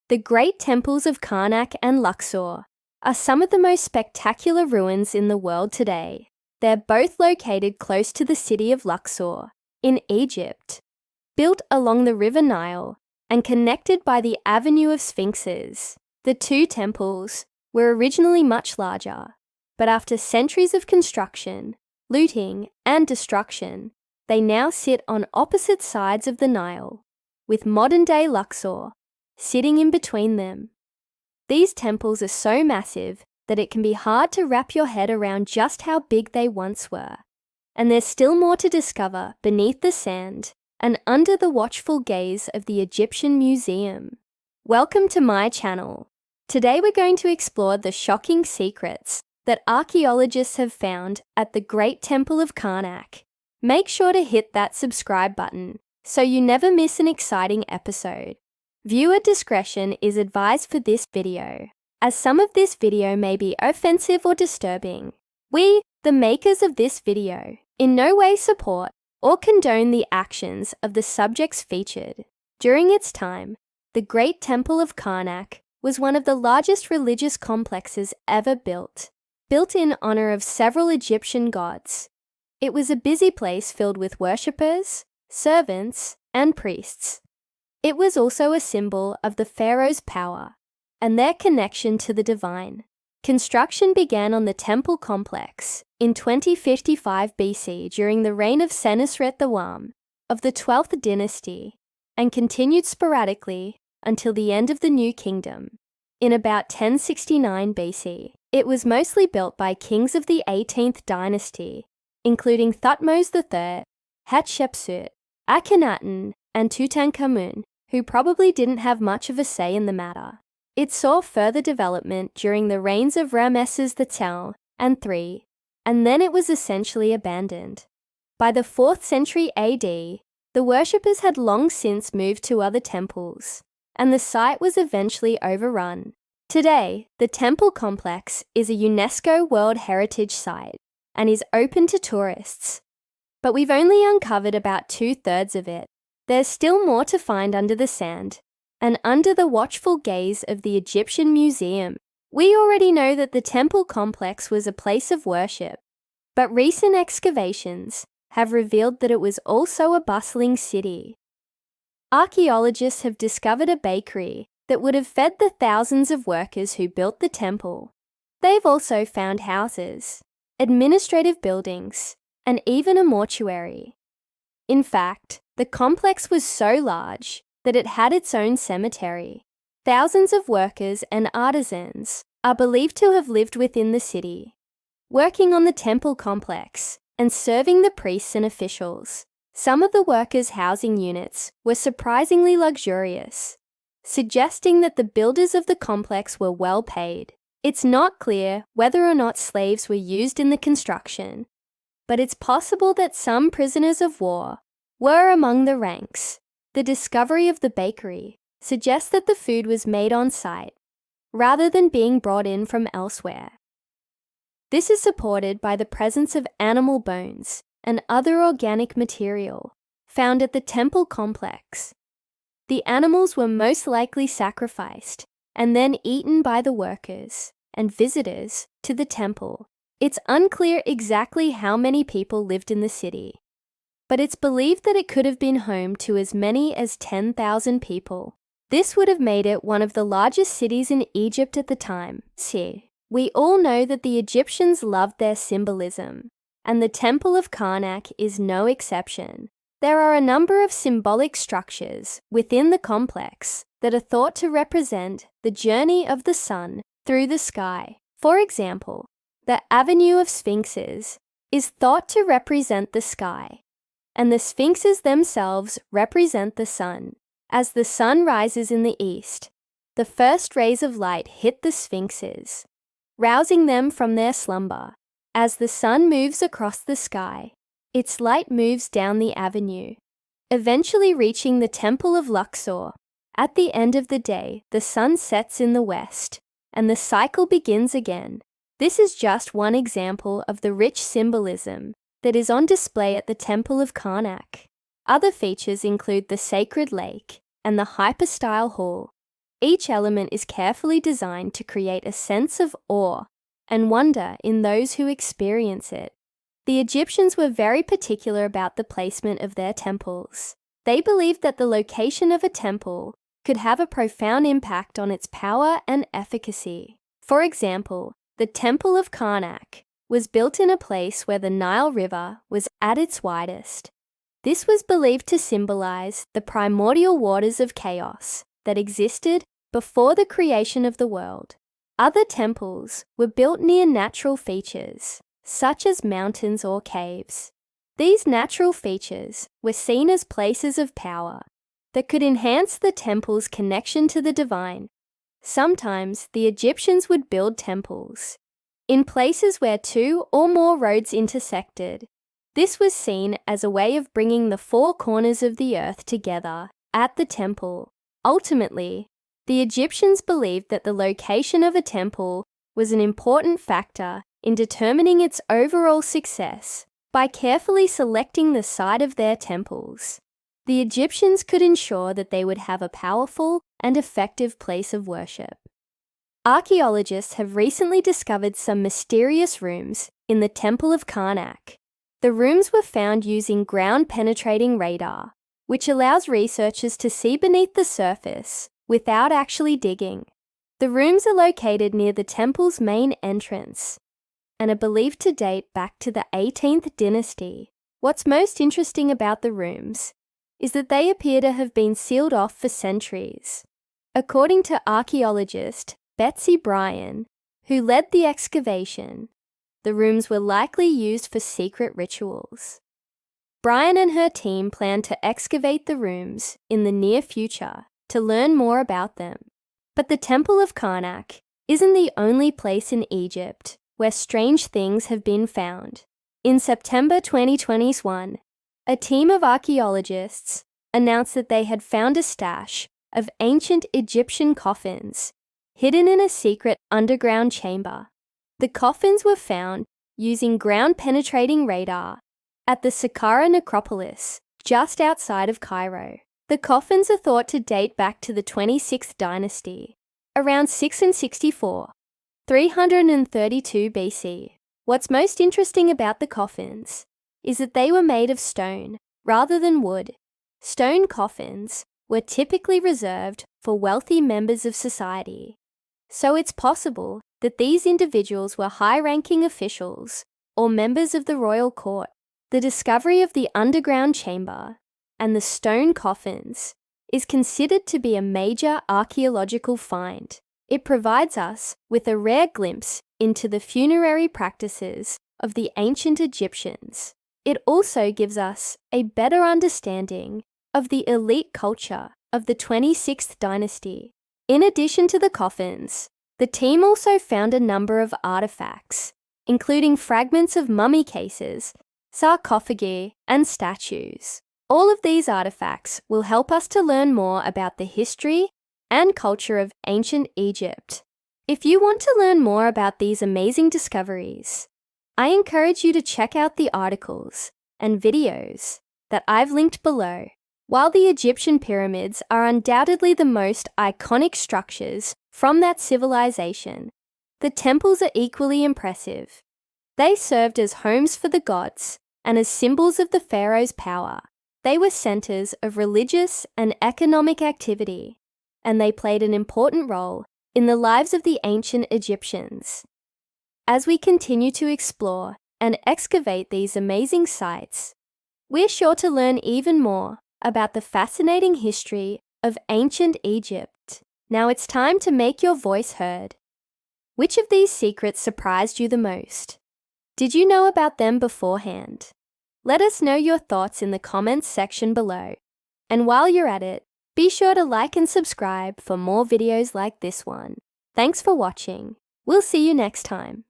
The great temples of Karnak and Luxor are some of the most spectacular ruins in the world today. They're both located close to the city of Luxor, in Egypt. Built along the river Nile and connected by the Avenue of Sphinxes, the two temples were originally much larger, but after centuries of construction, looting, and destruction, they now sit on opposite sides of the Nile, with modern-day Luxor sitting in between them. These temples are so massive that it can be hard to wrap your head around just how big they once were. And there's still more to discover beneath the sand and under the watchful gaze of the Egyptian Museum. Welcome to my channel. Today we're going to explore the shocking secrets that archaeologists have found at the Great Temple of Karnak. Make sure to hit that subscribe button so you never miss an exciting episode. Viewer discretion is advised for this video, as some of this video may be offensive or disturbing. We, the makers of this video, in no way support or condone the actions of the subjects featured. During its time, the Great Temple of Karnak was one of the largest religious complexes ever built in honor of several Egyptian gods. It was a busy place filled with worshippers, servants, and priests. It was also a symbol of the Pharaohs' power and their connection to the divine. Construction began on the temple complex in 2055 BC during the reign of Senusret I of the 12th dynasty and continued sporadically until the end of the New Kingdom. In about 1069 BC, it was mostly built by kings of the 18th dynasty, including Thutmose III, Hatshepsut, Akhenaten, and Tutankhamun, who probably didn't have much of a say in the matter. It saw further development during the reigns of Ramesses II and III, and then it was essentially abandoned. By the 4th century AD, the worshippers had long since moved to other temples, and the site was eventually overrun. Today, the temple complex is a UNESCO World Heritage Site and is open to tourists. But we've only uncovered about 2/3 of it. There's still more to find under the sand, and under the watchful gaze of the Egyptian Museum. We already know that the temple complex was a place of worship, but recent excavations have revealed that it was also a bustling city. Archaeologists have discovered a bakery that would have fed the thousands of workers who built the temple. They've also found houses, administrative buildings, and even a mortuary. In fact, the complex was so large that it had its own cemetery. Thousands of workers and artisans are believed to have lived within the city, working on the temple complex and serving the priests and officials. Some of the workers' housing units were surprisingly luxurious, suggesting that the builders of the complex were well paid. It's not clear whether or not slaves were used in the construction, but it's possible that some prisoners of war were among the ranks. The discovery of the bakery suggests that the food was made on site, rather than being brought in from elsewhere. This is supported by the presence of animal bones and other organic material found at the temple complex. The animals were most likely sacrificed and then eaten by the workers and visitors to the temple. It's unclear exactly how many people lived in the city, but it's believed that it could have been home to as many as 10,000 people. This would have made it one of the largest cities in Egypt at the time. We all know that the Egyptians loved their symbolism, and the Temple of Karnak is no exception. There are a number of symbolic structures within the complex that are thought to represent the journey of the sun through the sky. For example, the Avenue of Sphinxes is thought to represent the sky, and the sphinxes themselves represent the sun. As the sun rises in the east, the first rays of light hit the sphinxes, rousing them from their slumber. As the sun moves across the sky, its light moves down the avenue, eventually reaching the Temple of Luxor. At the end of the day, the sun sets in the west, and the cycle begins again. This is just one example of the rich symbolism that is on display at the Temple of Karnak. Other features include the sacred lake and the hypostyle hall, Each element is carefully designed to create a sense of awe and wonder in those who experience it. The Egyptians were very particular about the placement of their temples. They believed that the location of a temple could have a profound impact on its power and efficacy. For example, the Temple of Karnak was built in a place where the Nile River was at its widest. This was believed to symbolize the primordial waters of chaos that existed before the creation of the world. Other temples were built near natural features, such as mountains or caves. These natural features were seen as places of power that could enhance the temple's connection to the divine. Sometimes the Egyptians would build temples in places where two or more roads intersected. This was seen as a way of bringing the four corners of the earth together at the temple. Ultimately, the Egyptians believed that the location of a temple was an important factor in determining its overall success. By carefully selecting the site of their temples, the Egyptians could ensure that they would have a powerful and effective place of worship. Archaeologists have recently discovered some mysterious rooms in the Temple of Karnak. The rooms were found using ground-penetrating radar, which allows researchers to see beneath the surface without actually digging. The rooms are located near the temple's main entrance and are believed to date back to the 18th dynasty. What's most interesting about the rooms is that they appear to have been sealed off for centuries. According to archaeologist Betsy Bryan, who led the excavation, the rooms were likely used for secret rituals. Bryan and her team plan to excavate the rooms in the near future to learn more about them. But the Temple of Karnak isn't the only place in Egypt where strange things have been found. In September 2021, a team of archaeologists announced that they had found a stash of ancient Egyptian coffins hidden in a secret underground chamber. The coffins were found using ground-penetrating radar at the Saqqara necropolis just outside of Cairo. The coffins are thought to date back to the 26th dynasty, around 664, 332 BC. What's most interesting about the coffins is that they were made of stone rather than wood. Stone coffins were typically reserved for wealthy members of society, so it's possible that these individuals were high-ranking officials or members of the royal court. The discovery of the underground chamber and the stone coffins is considered to be a major archaeological find. It provides us with a rare glimpse into the funerary practices of the ancient Egyptians. It also gives us a better understanding of the elite culture of the 26th dynasty. In addition to the coffins, the team also found a number of artifacts, including fragments of mummy cases, sarcophagi, and statues. All of these artifacts will help us to learn more about the history and culture of ancient Egypt. If you want to learn more about these amazing discoveries, I encourage you to check out the articles and videos that I've linked below. While the Egyptian pyramids are undoubtedly the most iconic structures from that civilization, the temples are equally impressive. They served as homes for the gods and as symbols of the pharaoh's power. They were centers of religious and economic activity, and they played an important role in the lives of the ancient Egyptians. As we continue to explore and excavate these amazing sites, we're sure to learn even more about the fascinating history of ancient Egypt. Now it's time to make your voice heard. Which of these secrets surprised you the most? Did you know about them beforehand? Let us know your thoughts in the comments section below. And while you're at it, be sure to like and subscribe for more videos like this one. Thanks for watching. We'll see you next time.